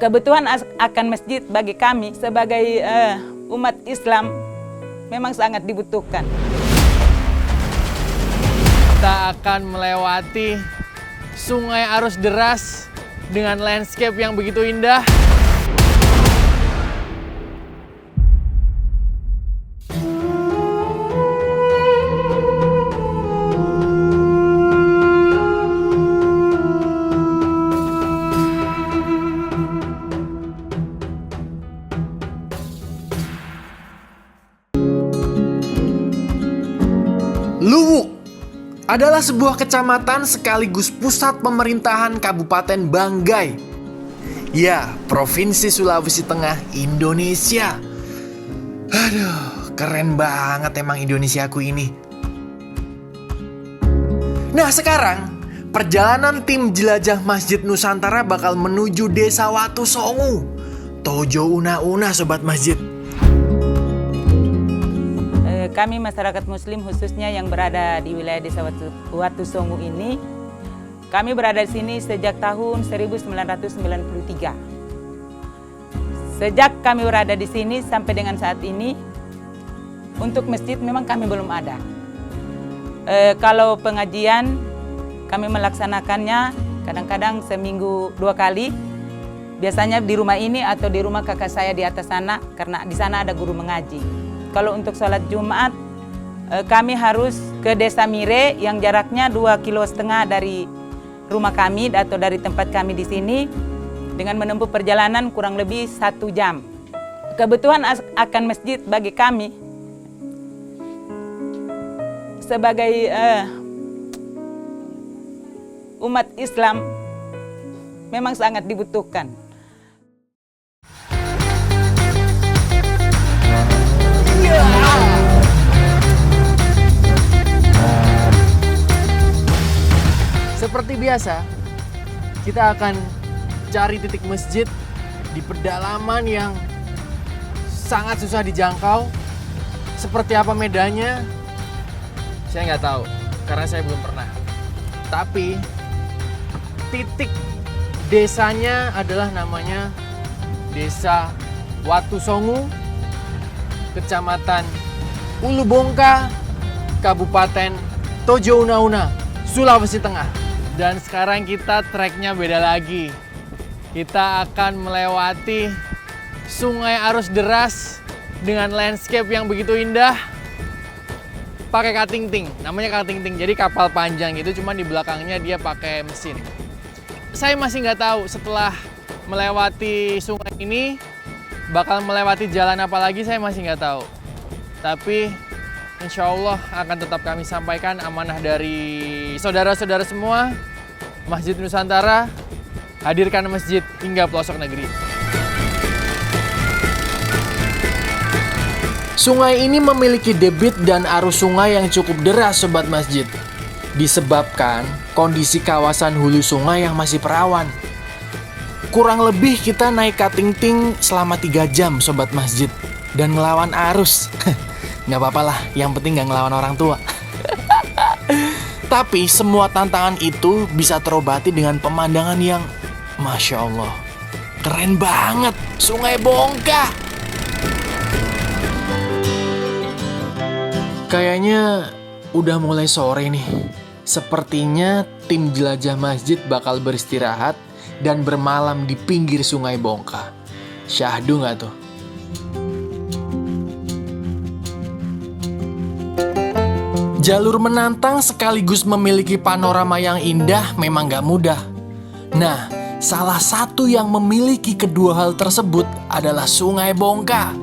Kebutuhan akan masjid bagi kami sebagai umat Islam memang sangat dibutuhkan. Kita akan melewati sungai arus deras dengan landscape yang begitu indah. Luwu adalah sebuah kecamatan sekaligus pusat pemerintahan Kabupaten Banggai. Ya, Provinsi Sulawesi Tengah, Indonesia. Aduh, keren banget emang Indonesiaku ini. Nah, sekarang perjalanan tim jelajah Masjid Nusantara bakal menuju Desa Watu Songu, Tojo Una-Una Sobat Masjid. Kami masyarakat muslim khususnya yang berada di wilayah Desa Watu Songu ini, kami berada di sini sejak tahun 1993. Sejak kami berada di sini sampai dengan saat ini, untuk masjid memang kami belum ada. Kalau pengajian kami melaksanakannya kadang-kadang seminggu 2 kali. Biasanya di rumah ini atau di rumah kakak saya di atas sana, karena di sana ada guru mengaji. Kalau untuk sholat Jumat, kami harus ke Desa Mire yang jaraknya 2,5 kilo dari rumah kami atau dari tempat kami di sini, dengan menempuh perjalanan kurang lebih 1 jam. Kebutuhan akan masjid bagi kami sebagai umat Islam memang sangat dibutuhkan. Seperti biasa, kita akan cari titik masjid di pedalaman yang sangat susah dijangkau. Seperti apa medannya, saya nggak tahu, karena saya belum pernah. Tapi, titik desanya adalah namanya Desa Watu Songu, Kecamatan Ulu Bongka, Kabupaten Tojo Una-Una, Sulawesi Tengah. Dan sekarang kita treknya beda lagi. Kita akan melewati sungai arus deras dengan landscape yang begitu indah. Pakai katingting, namanya katingting. Jadi kapal panjang gitu, cuma di belakangnya dia pakai mesin. Saya masih nggak tahu setelah melewati sungai ini bakal melewati jalan apa lagi, saya masih nggak tahu. Tapi insya Allah akan tetap kami sampaikan amanah dari saudara-saudara semua. Masjid Nusantara, hadirkan masjid hingga pelosok negeri. Sungai ini memiliki debit dan arus sungai yang cukup deras Sobat Masjid. Disebabkan kondisi kawasan hulu sungai yang masih perawan. Kurang lebih kita naik katingting selama 3 jam Sobat Masjid. Dan ngelawan arus. Nggak apa-apa lah, yang penting nggak ngelawan orang tua. Tapi semua tantangan itu bisa terobati dengan pemandangan yang Masya Allah, keren banget, Sungai Bongka. Kayaknya udah mulai sore nih. Sepertinya tim jelajah masjid bakal beristirahat dan bermalam di pinggir Sungai Bongka. Syahdu nggak tuh? Jalur menantang sekaligus memiliki panorama yang indah memang gak mudah. Nah, salah satu yang memiliki kedua hal tersebut adalah Sungai Bongka.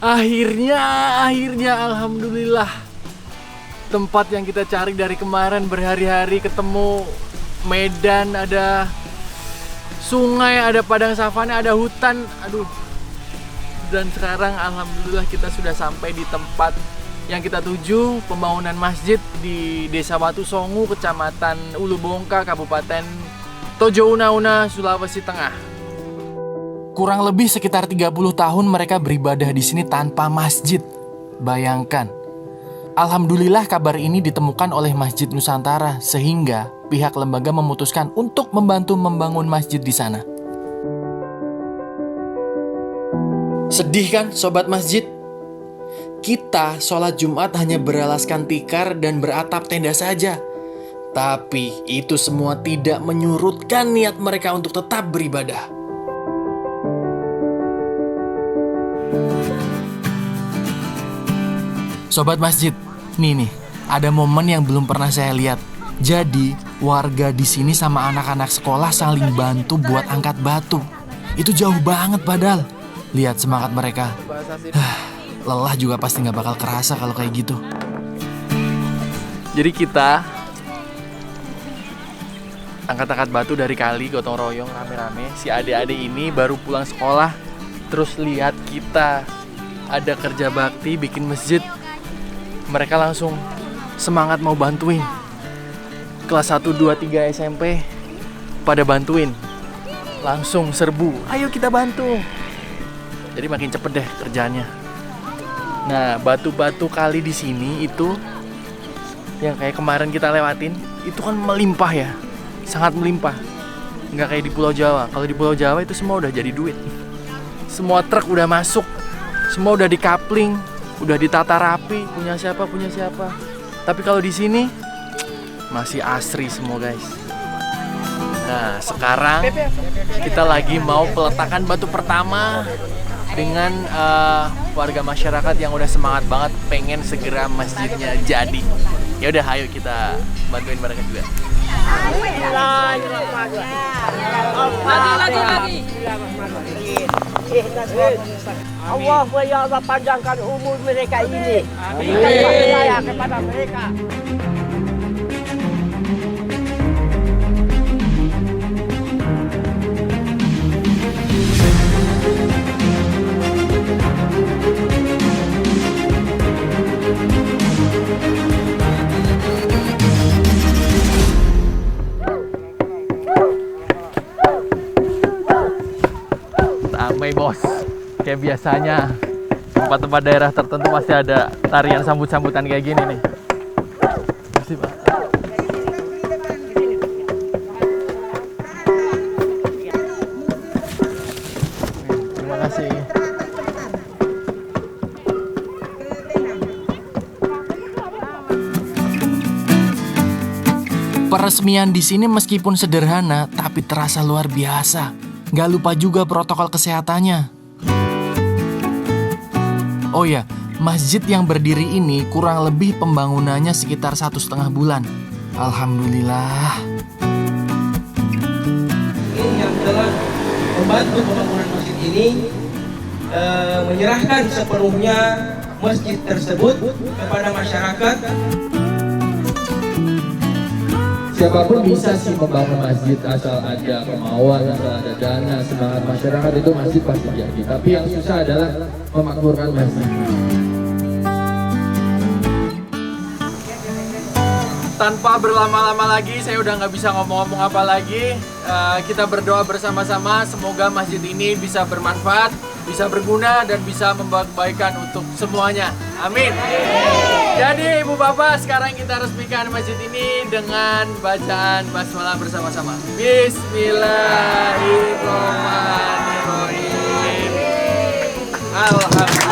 Akhirnya alhamdulillah. Tempat yang kita cari dari kemarin berhari-hari, ketemu medan, ada sungai, ada padang savana, ada hutan. Aduh. Dan sekarang alhamdulillah kita sudah sampai di tempat yang kita tuju, pembangunan masjid di Desa Watu Songu, Kecamatan Ulu Bongka, Kabupaten Tojo Una-Una, Sulawesi Tengah. Kurang lebih sekitar 30 tahun mereka beribadah di sini tanpa masjid. Bayangkan. Alhamdulillah kabar ini ditemukan oleh Masjid Nusantara sehingga pihak lembaga memutuskan untuk membantu membangun masjid di sana. Sedih kan sobat masjid? Kita sholat Jumat hanya beralaskan tikar dan beratap tenda saja. Tapi itu semua tidak menyurutkan niat mereka untuk tetap beribadah. Sobat masjid, nih, ada momen yang belum pernah saya lihat. Jadi, warga di sini sama anak-anak sekolah saling bantu buat angkat batu. Itu jauh banget padahal. Lihat semangat mereka. Lelah juga pasti nggak bakal kerasa kalau kayak gitu. Jadi kita angkat-angkat batu dari kali, gotong royong rame-rame. Si adik-adik ini baru pulang sekolah, terus lihat kita ada kerja bakti bikin masjid. Mereka langsung semangat mau bantuin. Kelas 1, 2, 3 SMP pada bantuin. Langsung serbu, ayo kita bantu. Jadi makin cepet deh kerjaannya. Nah, batu-batu kali di sini itu yang kayak kemarin kita lewatin, itu kan melimpah ya. Sangat melimpah. Nggak kayak di Pulau Jawa. Kalau di Pulau Jawa itu semua udah jadi duit. Semua truk udah masuk. Semua udah di-coupling, udah ditata rapi, punya siapa. Tapi kalau di sini masih asri semua, guys. Nah, sekarang kita lagi mau peletakan batu pertama dengan warga masyarakat yang udah semangat banget pengen segera masjidnya jadi. Ya udah, ayo kita bantuin mereka juga. Lagi. Allah ya Allah panjangkan umur mereka ini. Berikan hidayah kepada mereka. Ramai bos, kayak biasanya tempat-tempat daerah tertentu pasti ada tarian sambut-sambutan kayak gini nih. Pasti Pak. Terima kasih. Peresmian di sini meskipun sederhana, tapi terasa luar biasa. Gak lupa juga protokol kesehatannya. Oh ya, masjid yang berdiri ini kurang lebih pembangunannya sekitar 1,5 bulan. Alhamdulillah. Yang telah membantu pembangunan masjid ini menyerahkan sepenuhnya masjid tersebut kepada masyarakat. Siapapun bisa sih membangun masjid asal ada kemauan, asal ada dana, semangat masyarakat itu masjid pasti jadi. Tapi yang susah adalah memakmurkan masjid. Tanpa berlama-lama lagi, saya udah nggak bisa ngomong-ngomong apa lagi. Kita berdoa bersama-sama, semoga masjid ini bisa bermanfaat, bisa berguna, dan bisa membawa kebaikan untuk semuanya. Amin. Jadi Ibu Bapak, sekarang kita resmikan masjid ini dengan bacaan basmalah bersama-sama. Bismillahirrahmanirrahim. Alhamdulillah.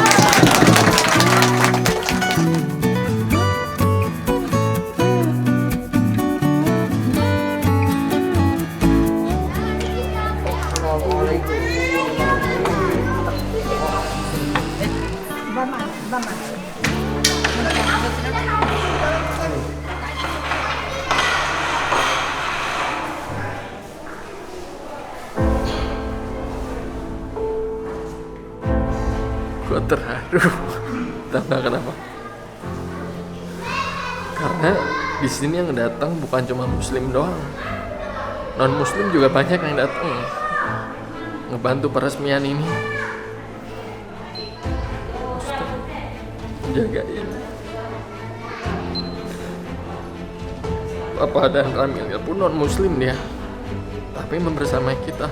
Gue terharu. Tahu nggak kenapa? Karena di sini yang datang bukan cuma Muslim doang, non Muslim juga banyak yang datang ngebantu peresmian ini. Ustaz, jagain Papa dan Ramil pun non Muslim dia, tapi membersamai kita.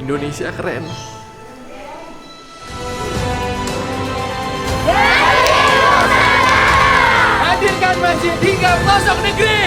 Indonesia keren. Hadirkan masjid hingga pelosok negeri.